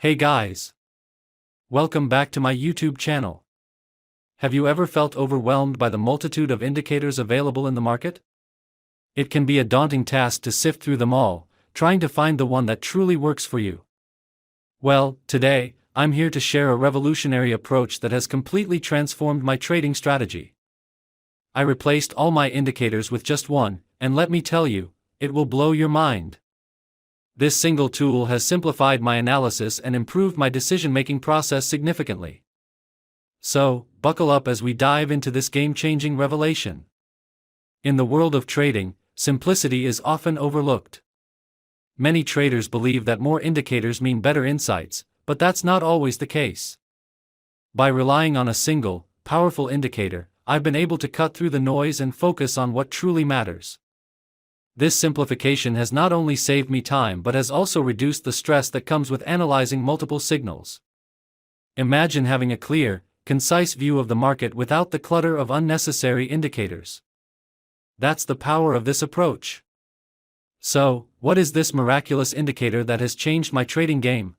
Hey guys! Welcome back to my YouTube channel. Have you ever felt overwhelmed by the multitude of indicators available in the market? It can be a daunting task to sift through them all, trying to find the one that truly works for you. Well, today, I'm here to share a revolutionary approach that has completely transformed my trading strategy. I replaced all my indicators with just one, and let me tell you, it will blow your mind. This single tool has simplified my analysis and improved my decision-making process significantly. So, buckle up as we dive into this game-changing revelation. In the world of trading, simplicity is often overlooked. Many traders believe that more indicators mean better insights, but that's not always the case. By relying on a single, powerful indicator, I've been able to cut through the noise and focus on what truly matters. This simplification has not only saved me time but has also reduced the stress that comes with analyzing multiple signals. Imagine having a clear, concise view of the market without the clutter of unnecessary indicators. That's the power of this approach. So, what is this miraculous indicator that has changed my trading game?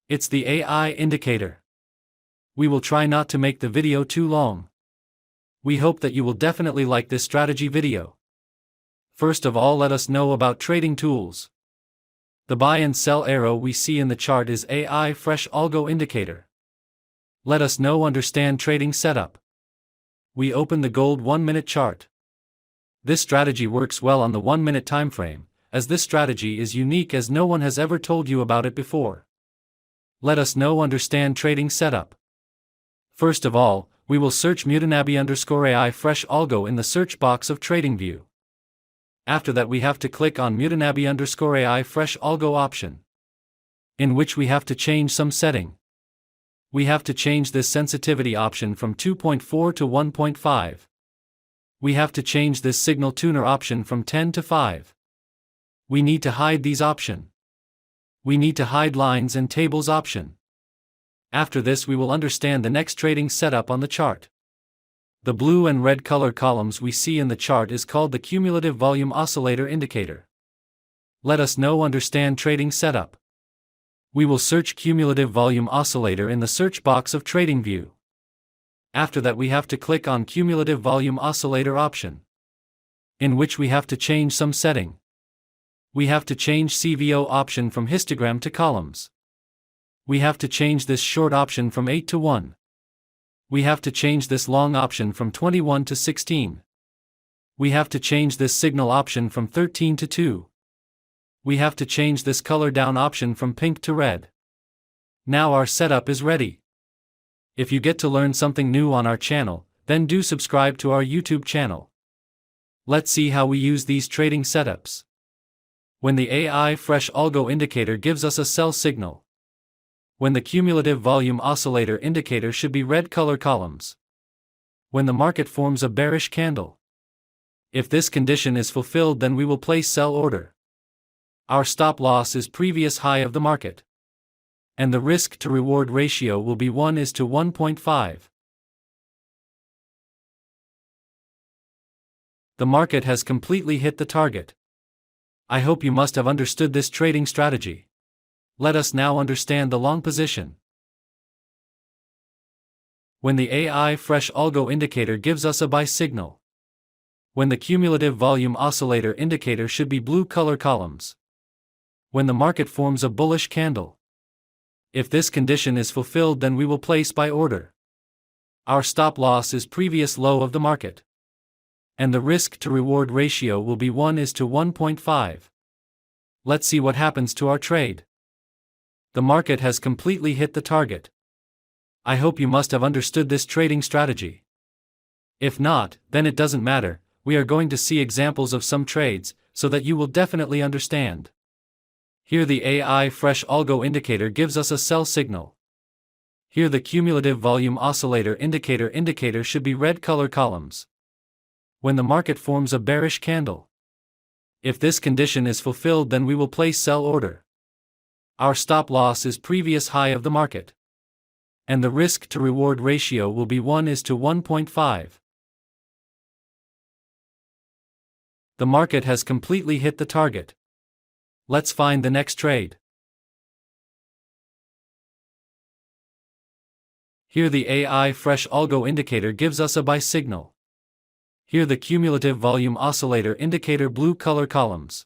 It's the AI indicator. We will try not to make the video too long. We hope that you will definitely like this strategy video. First of all, let us know about trading tools. The buy and sell arrow we see in the chart is AI Fresh Algo Indicator. Let us know understand trading setup. We open the gold 1-minute chart. This strategy works well on the 1-minute time frame, as this strategy is unique as no one has ever told you about it before. Let us know understand trading setup. First of all, we will search Mutanabi_AI Fresh Algo in the search box of Tradingview. After that we have to click on Mutanabi_AI Fresh Algo option, in which we have to change some setting. We have to change this sensitivity option from 2.4 to 1.5. We have to change this signal tuner option from 10 to 5. We need to hide these option. We need to hide lines and tables option. After this we will understand the next trading setup on the chart. The blue and red color columns we see in the chart is called the cumulative volume oscillator indicator. Let us know understand trading setup. We will search cumulative volume oscillator in the search box of Tradingview. After that we have to click on cumulative volume oscillator option, in which we have to change some setting. We have to change CVO option from histogram to columns. We have to change this short option from 8 to 1. We have to change this long option from 21 to 16. We have to change this signal option from 13 to 2. We have to change this color down option from pink to red. Now our setup is ready. If you get to learn something new on our channel, then do subscribe to our YouTube channel. Let's see how we use these trading setups. When the AI Fresh Algo indicator gives us a sell signal. When the cumulative volume oscillator indicator should be red color columns. When the market forms a bearish candle. If this condition is fulfilled, then we will place sell order. Our stop loss is previous high of the market. And the risk to reward ratio will be 1:1.5. The market has completely hit the target. I hope you must have understood this trading strategy. Let us now understand the long position. When the AI Fresh Algo indicator gives us a buy signal. When the cumulative volume oscillator indicator should be blue color columns. When the market forms a bullish candle. If this condition is fulfilled, then we will place buy order. Our stop loss is previous low of the market. And the risk to reward ratio will be 1:1.5. Let's see what happens to our trade. The market has completely hit the target. I hope you must have understood this trading strategy. If not, then it doesn't matter, we are going to see examples of some trades, so that you will definitely understand. Here the AI Fresh Algo indicator gives us a sell signal. Here the cumulative volume oscillator indicator should be red color columns. When the market forms a bearish candle. If this condition is fulfilled, then we will place sell order. Our stop loss is previous high of the market. And the risk to reward ratio will be 1:1.5. The market has completely hit the target. Let's find the next trade. Here the AI fresh algo indicator gives us a buy signal. Here the cumulative volume oscillator indicator blue color columns.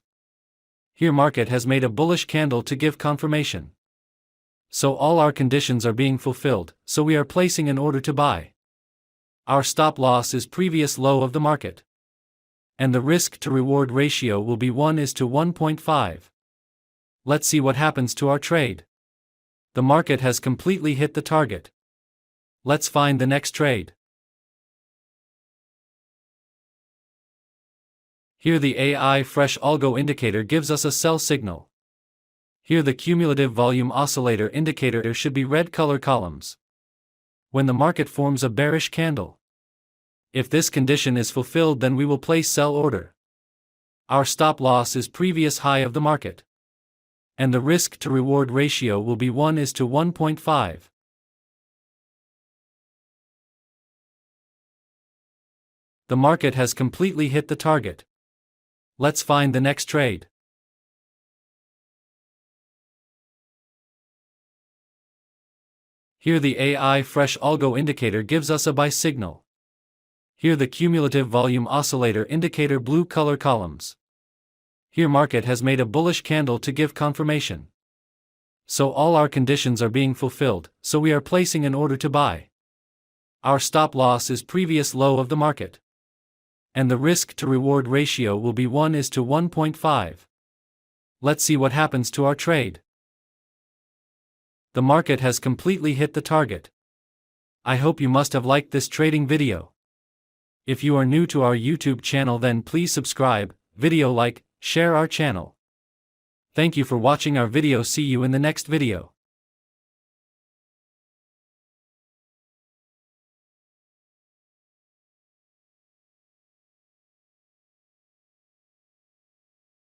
Here market has made a bullish candle to give confirmation. So all our conditions are being fulfilled, so we are placing an order to buy. Our stop loss is previous low of the market. And the risk to reward ratio will be 1:1.5. Let's see what happens to our trade. The market has completely hit the target. Let's find the next trade. Here the AI fresh algo indicator gives us a sell signal. Here the cumulative volume oscillator indicator should be red color columns. When the market forms a bearish candle, if this condition is fulfilled, then we will place sell order. Our stop loss is previous high of the market. And the risk to reward ratio will be 1:1.5. The market has completely hit the target. Let's find the next trade. Here the AI fresh algo indicator gives us a buy signal. Here the cumulative volume oscillator indicator blue color columns. Here market has made a bullish candle to give confirmation. So all our conditions are being fulfilled, so we are placing an order to buy. Our stop loss is previous low of the market. And the risk to reward ratio will be 1:1.5. Let's see what happens to our trade. The market has completely hit the target. I hope you must have liked this trading video. If you are new to our YouTube channel, then please subscribe, video like, share our channel. Thank you for watching our video. See you in the next video.